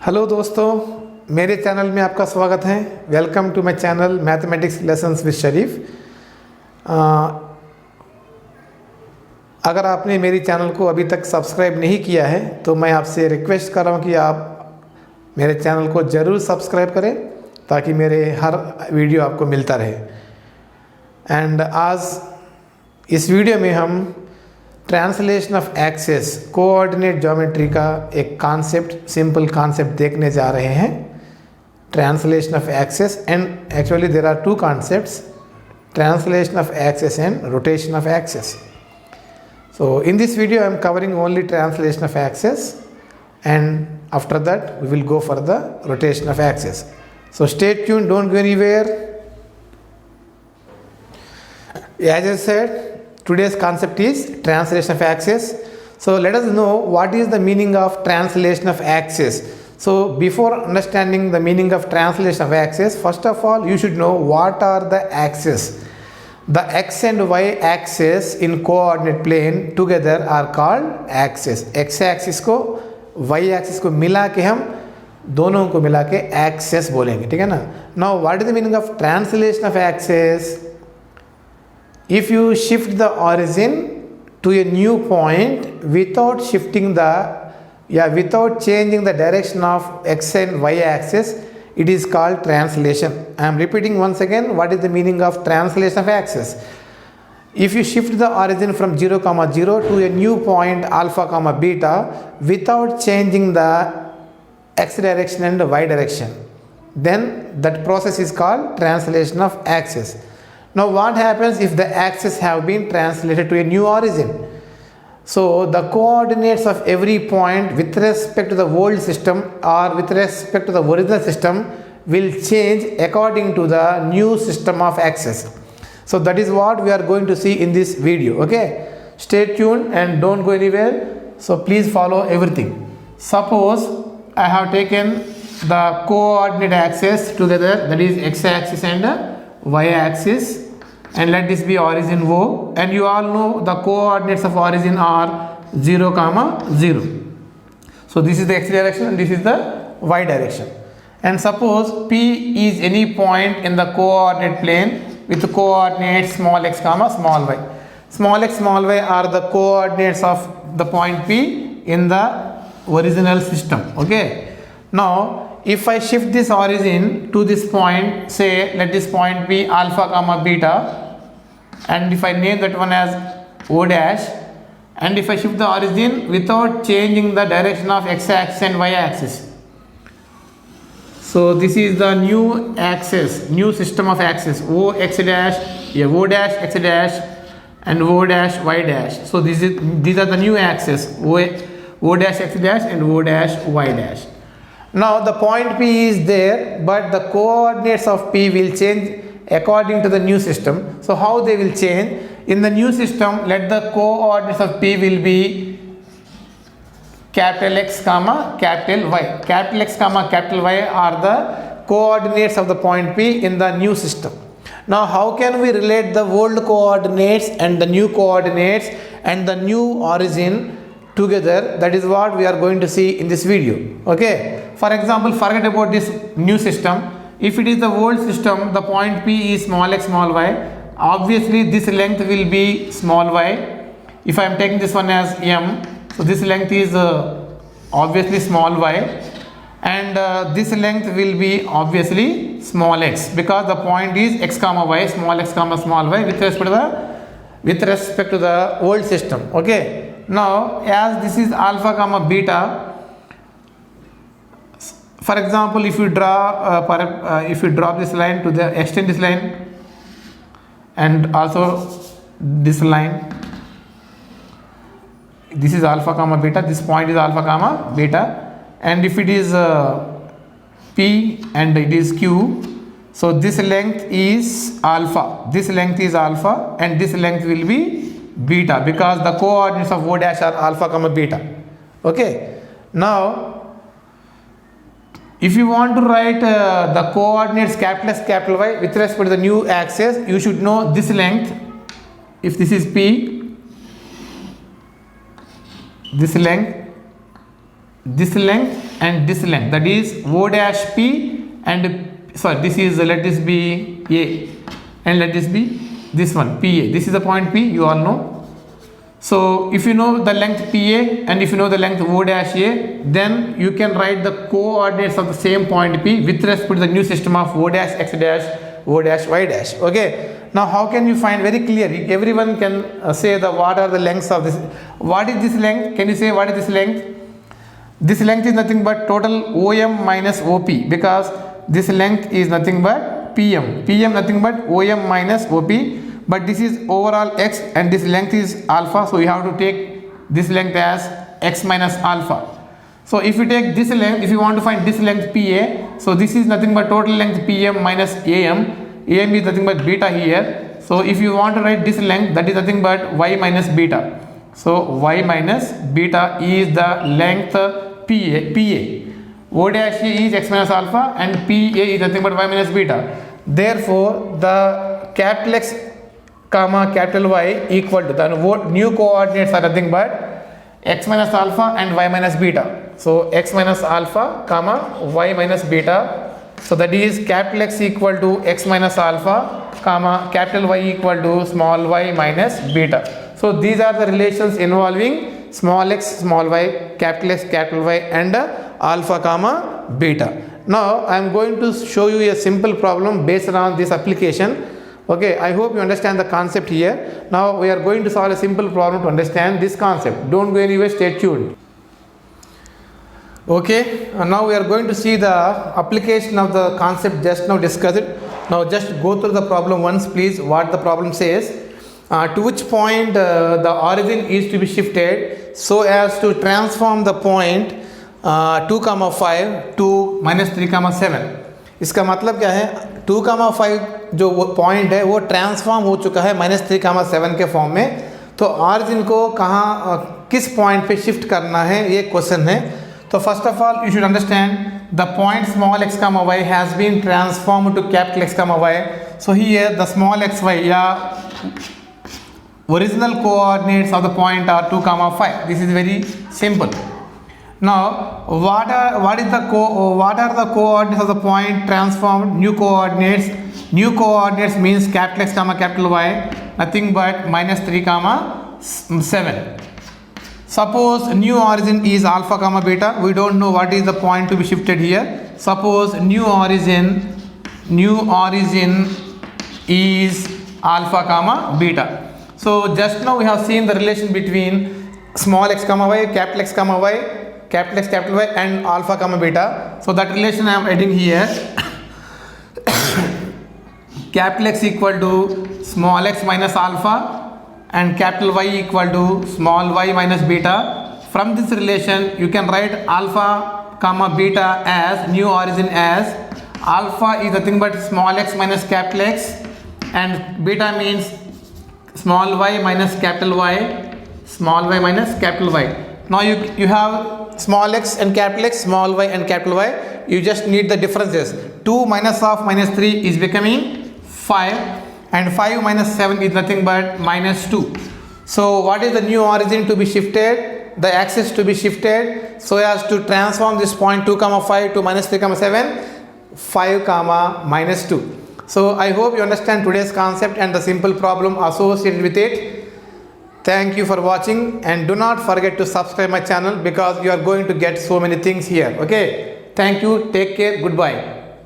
Hello दोस्तों, मेरे channel में आपका स्वागत है। Welcome to my channel mathematics lessons with Sharif. अगर आपने मेरी चैनल को अभी तक सब्सक्राइब नहीं किया है तो मैं आपसे रिक्वेस्ट कर रहा हूँ कि आप मेरे चैनल को ज़रूर सब्सक्राइब करें ताकि मेरे हर वीडियो आपको मिलता रहे। एंड आज इस वीडियो में हम translation of axes coordinate geometry का एक कॉन्सेप्ट, सिंपल कॉन्सेप्ट देखने जा रहे हैं। Translation of axes and actually there are two concepts, translation of axes and rotation of axes. So in this video I am covering only translation of axis, and after that we will go for the rotation of axis. So stay tuned, don't go anywhere. As I said, today's concept is translation of axis. So let us know what is the meaning of translation of axis. So before understanding the meaning of translation of axis, first of all you should know what are the axes. The x and y axis in coordinate plane together are called axis. x axis को y axis को मिला के हम दोनों को मिला के axis बोलेंगे, ठीक है ना. Now what is the meaning of translation of axis? If you shift the origin to a new point without without changing the direction of x and y axis, it is called translation. I am repeating once again, what is the meaning of translation of axis? If you shift the origin from 0, 0 to a new point alpha, beta without changing the x direction and the y direction, then that process is called translation of axis. Now what happens if the axes have been translated to a new origin? So the coordinates of every point with respect to the old system or with respect to the original system will change according to the new system of axes. So that is what we are going to see in this video. Okay, stay tuned and don't go anywhere. So please follow everything. Suppose I have taken the coordinate axes together, that is x axis and y axis, and let this be origin O, and you all know the coordinates of origin are 0, 0. So this is the x direction and this is the y direction. And suppose P is any point in the coordinate plane with coordinates small x, small y. Small x, small y are the coordinates of the point P in the original system. Okay. Now if I shift this origin to this point, say let this point be alpha, beta, and if I name that one as O dash, and if I shift the origin without changing the direction of x axis and y axis, so this is the new axis, new system of axis, O x dash, O dash x dash and O dash y dash. So these are the new axes, O dash x dash and O dash y dash. Now the point P is there, but the coordinates of P will change according to the new system. So how they will change? In the new system, let the coordinates of P will be capital X, capital Y. Capital X, capital Y are the coordinates of the point P in the new system. Now how can we relate the old coordinates and the new coordinates and the new origin together? That is what we are going to see in this video. Okay. For example, forget about this new system. If it is the old system, the point P is small x, small y. Obviously, this length will be small y. If I am taking this one as M, so this length is obviously small y, and this length will be obviously small x, because the point is x, y, small x, small y with respect to the old system. Okay. Now, as this is alpha, beta. For example, if you draw this line to the extend this line and also this line, this is alpha, beta. This point is alpha, beta, and if it is P and it is Q, so this length is alpha. This length is alpha, and this length will be beta because the coordinates of O dash are alpha, beta. Okay. Now if you want to write the coordinates capital X, capital Y with respect to the new axis, you should know this length. If this is P, this length and this length, that is O dash P, and sorry, this is, let this be A, and let this be this one PA. This is the point P, you all know. So if you know the length PA and if you know the length O dash A, then you can write the coordinates of the same point P with respect to the new system of O dash X dash O dash Y dash. Okay. Now how can you find? Very clear, everyone can say the what are the lengths of this. What is this length? Can you say what is this length? This length is nothing but total OM minus OP, because this length is nothing but PM. PM nothing but OM minus OP, but this is overall X and this length is alpha, so you have to take this length as X minus alpha. So if you take this length, if you want to find this length PA, so this is nothing but total length PM minus AM. AM is nothing but beta here. So if you want to write this length, that is nothing but Y minus beta. So Y minus beta is the length PA. O dash A is X minus alpha and PA is nothing but Y minus beta. Therefore, the capital X comma capital Y equal to the new coordinates are nothing but X minus alpha and Y minus beta. So X minus alpha comma Y minus beta. So that is capital X equal to X minus alpha comma capital Y equal to small y minus beta. So these are the relations involving small x, small y, capital X, capital Y, and alpha comma beta. Now I am going to show you a simple problem based on this application. Okay, I hope you understand the concept here. Now we are going to solve a simple problem to understand this concept. Don't go anywhere, stay tuned. Okay, now we are going to see the application of the concept just now discussed. Now just go through the problem once please, what the problem says. To which point the origin is to be shifted so as to transform the point 2, 5 to -3, 7. इसका मतलब क्या है, 2, 5 जो point है वो transform हो चुका है -3, 7 के फॉर्म में. तो ऑरिजिन को कहाँ किस पॉइंट पे शिफ्ट करना है ये क्वेश्चन है. तो first of all you should understand the point small x, y has been transform to capital X, y. So here the small x, y या original coordinates of the point are 2, 5. This is very simple. Now what are the coordinates of the point transformed? New coordinates. New coordinates means capital X, capital Y, nothing but -3, 7. Suppose new origin is alpha, beta. We don't know what is the point to be shifted here. Suppose new origin is alpha, beta. So just now we have seen the relation between small x, y, capital X, y, capital X, capital Y, and alpha, beta. So that relation I am adding here. Capital X equal to small x minus alpha and capital Y equal to small y minus beta. From this relation you can write alpha, beta as new origin as alpha is nothing but small x minus capital X and beta means small y minus capital Y, small y minus capital Y. Now you have small x and capital X, small y and capital Y. You just need the differences. 2 minus of -3 is becoming 5 and 5 minus 7 is nothing but -2. So what is the new origin to be shifted? The axis to be shifted so as to transform this point 2, 5 to -3, 7, 5, -2. So I hope you understand today's concept and the simple problem associated with it. Thank you for watching and do not forget to subscribe my channel because you are going to get so many things here. Okay, thank you, take care, goodbye.